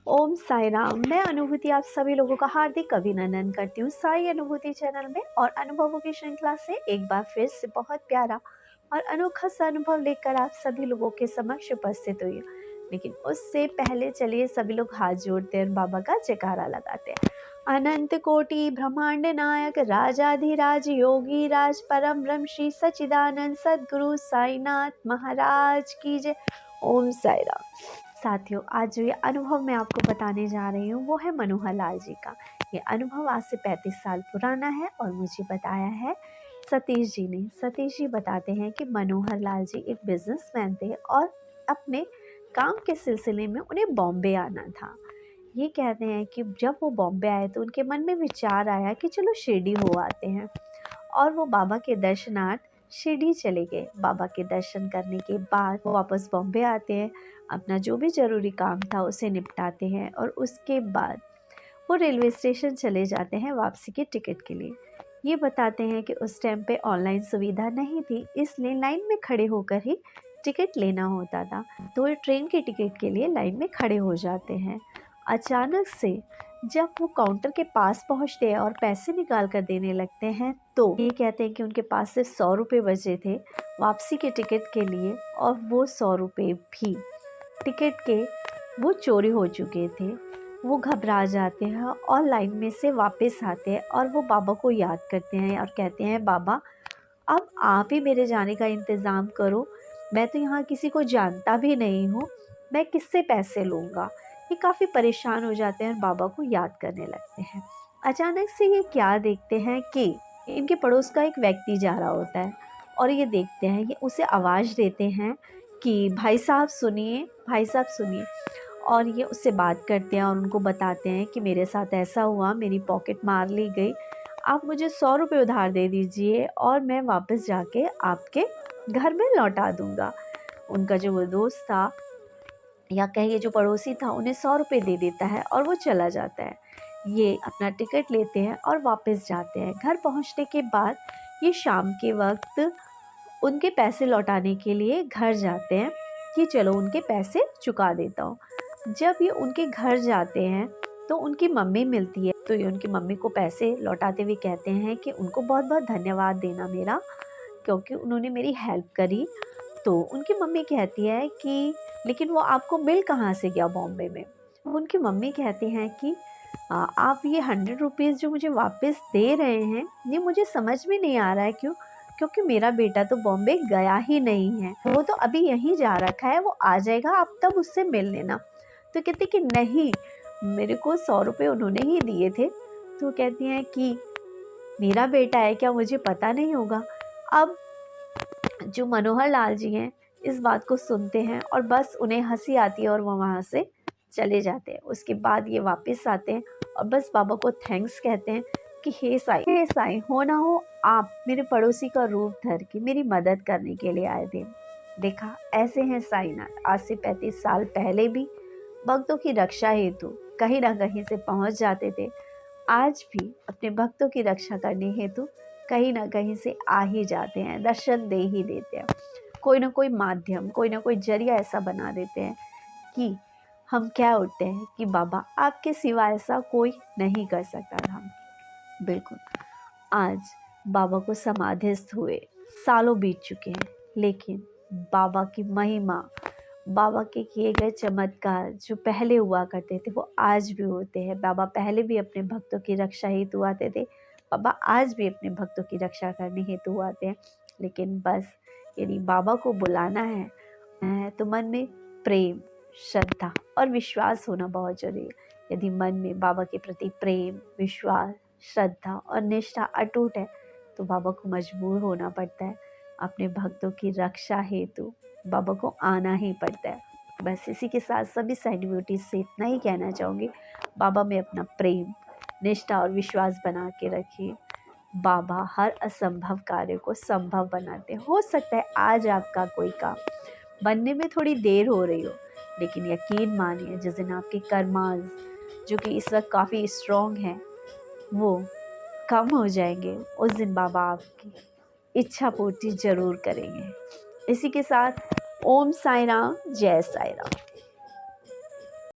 ओम साई राम। मैं अनुभूति आप सभी लोगों का हार्दिक अभिनंदन करती हूँ साई अनुभूति चैनल में, और अनुभवों की श्रृंखला से एक बार फिर से बहुत प्यारा और अनोखा सा अनुभव लेकर आप सभी लोगों के समक्ष उपस्थित हुई हूँ। लेकिन उससे पहले चलिए सभी लोग हाथ जोड़ते हैं और बाबा का जयकारा लगाते हैं। अनंत कोटि ब्रह्मांड नायक राजाधिराज योगी राज परम ब्रह्म श्री सच्चिदानंद सद्गुरु साईनाथ महाराज की जय। ओम साई राम। साथियों, आज जो ये अनुभव मैं आपको बताने जा रही हूँ वो है मनोहर लाल जी का। ये अनुभव आज से 35 साल पुराना है और मुझे बताया है सतीश जी ने। सतीश जी बताते हैं कि मनोहर लाल जी एक बिजनेसमैन थे और अपने काम के सिलसिले में उन्हें बॉम्बे आना था। ये कहते हैं कि जब वो बॉम्बे आए तो उनके मन में विचार आया कि चलो शिरडी हो आते हैं, और वो बाबा के दर्शनार्थ शिरडी चले गए। बाबा के दर्शन करने के बाद वो वापस बॉम्बे आते हैं, अपना जो भी ज़रूरी काम था उसे निपटाते हैं, और उसके बाद वो रेलवे स्टेशन चले जाते हैं वापसी के टिकट के लिए। ये बताते हैं कि उस टाइम पे ऑनलाइन सुविधा नहीं थी, इसलिए लाइन में खड़े होकर ही टिकट लेना होता था। तो ये ट्रेन के टिकट के लिए लाइन में खड़े हो जाते हैं। अचानक से जब वो काउंटर के पास पहुंचते हैं और पैसे निकाल कर देने लगते हैं, तो ये कहते हैं कि उनके पास सिर्फ 100 रुपये बचे थे वापसी के टिकट के लिए, और वो 100 रुपये भी टिकट के वो चोरी हो चुके थे। वो घबरा जाते हैं और लाइन में से वापस आते हैं और वो बाबा को याद करते हैं और कहते हैं, बाबा अब आप ही मेरे जाने का इंतज़ाम करो, मैं तो यहाँ किसी को जानता भी नहीं हूँ, मैं किससे पैसे लूँगा। ये काफ़ी परेशान हो जाते हैं और बाबा को याद करने लगते हैं। अचानक से ये क्या देखते हैं कि इनके पड़ोस का एक व्यक्ति जा रहा होता है, और ये देखते हैं, ये उसे आवाज़ देते हैं कि भाई साहब सुनिए, भाई साहब सुनिए। और ये उससे बात करते हैं और उनको बताते हैं कि मेरे साथ ऐसा हुआ, मेरी पॉकेट मार ली गई, आप मुझे 100 रुपये उधार दे दीजिए और मैं वापस जाके आपके घर में लौटा दूँगा। उनका जो वो दोस्त था, या कहिए जो पड़ोसी था, उन्हें 100 रुपये दे देता है और वो चला जाता है। ये अपना टिकट लेते हैं और वापस जाते हैं। घर पहुंचने के बाद ये शाम के वक्त उनके पैसे लौटाने के लिए घर जाते हैं कि चलो उनके पैसे चुका देता हूँ। जब ये उनके घर जाते हैं तो उनकी मम्मी मिलती है, तो ये उनकी मम्मी को पैसे लौटाते हुए कहते हैं कि उनको बहुत बहुत धन्यवाद देना मेरा, क्योंकि उन्होंने मेरी हेल्प करी। तो उनकी मम्मी कहती है कि लेकिन वो आपको मिल कहाँ से गया बॉम्बे में। उनकी मम्मी कहती हैं कि आप ये 100 रुपीज़ जो मुझे वापस दे रहे हैं, ये मुझे समझ में नहीं आ रहा है क्यों, क्योंकि मेरा बेटा तो बॉम्बे गया ही नहीं है, वो तो अभी यहीं जा रखा है, वो आ जाएगा, आप तब उससे मिल लेना। तो कहती कि नहीं, मेरे को 100 रुपये उन्होंने ही दिए थे। तो कहती हैं कि मेरा बेटा है क्या, मुझे पता नहीं होगा। अब जो मनोहर लाल जी हैं इस बात को सुनते हैं और बस उन्हें हंसी आती है और वो वहाँ से चले जाते हैं। उसके बाद ये वापस आते हैं और बस बाबा को थैंक्स कहते हैं कि हे साईं, हो ना हो आप मेरे पड़ोसी का रूप धर के मेरी मदद करने के लिए आए थे। देखा, ऐसे हैं साईनाथ। आज से 35 साल पहले भी भक्तों की रक्षा हेतु कहीं ना कहीं से पहुंच जाते थे, आज भी अपने भक्तों की रक्षा करने हेतु कहीं ना कहीं से आ ही जाते हैं, दर्शन दे ही देते हैं। कोई ना कोई माध्यम, कोई ना कोई जरिया ऐसा बना देते हैं कि हम कह उठते हैं कि बाबा आपके सिवा ऐसा कोई नहीं कर सकता था। बिल्कुल, आज बाबा को समाधिस्थ हुए सालों बीत चुके हैं, लेकिन बाबा की महिमा, बाबा के किए गए चमत्कार जो पहले हुआ करते थे वो आज भी होते हैं। बाबा पहले भी अपने भक्तों की रक्षा हेतु आते थे, बाबा आज भी अपने भक्तों की रक्षा करने हेतु आते हैं। लेकिन बस यदि बाबा को बुलाना है तो मन में प्रेम, श्रद्धा और विश्वास होना बहुत जरूरी है। यदि मन में बाबा के प्रति प्रेम, विश्वास, श्रद्धा और निष्ठा अटूट है तो बाबा को मजबूर होना पड़ता है, अपने भक्तों की रक्षा हेतु बाबा को आना ही पड़ता है। बस इसी के साथ सभी साई डिवोटीज से इतना ही कहना चाहूँगी, बाबा में अपना प्रेम, निष्ठा और विश्वास बना के रखिए। बाबा हर असंभव कार्य को संभव बनाते हैं। हो सकता है आज आपका कोई काम बनने में थोड़ी देर हो रही हो, लेकिन यकीन मानिए जिस दिन आपके कर्मास जो कि इस वक्त काफ़ी स्ट्रॉन्ग हैं वो कम हो जाएंगे, उस दिन बाबा आपकी इच्छा पूर्ति जरूर करेंगे। इसी के साथ ओम साई राम, जय साई राम।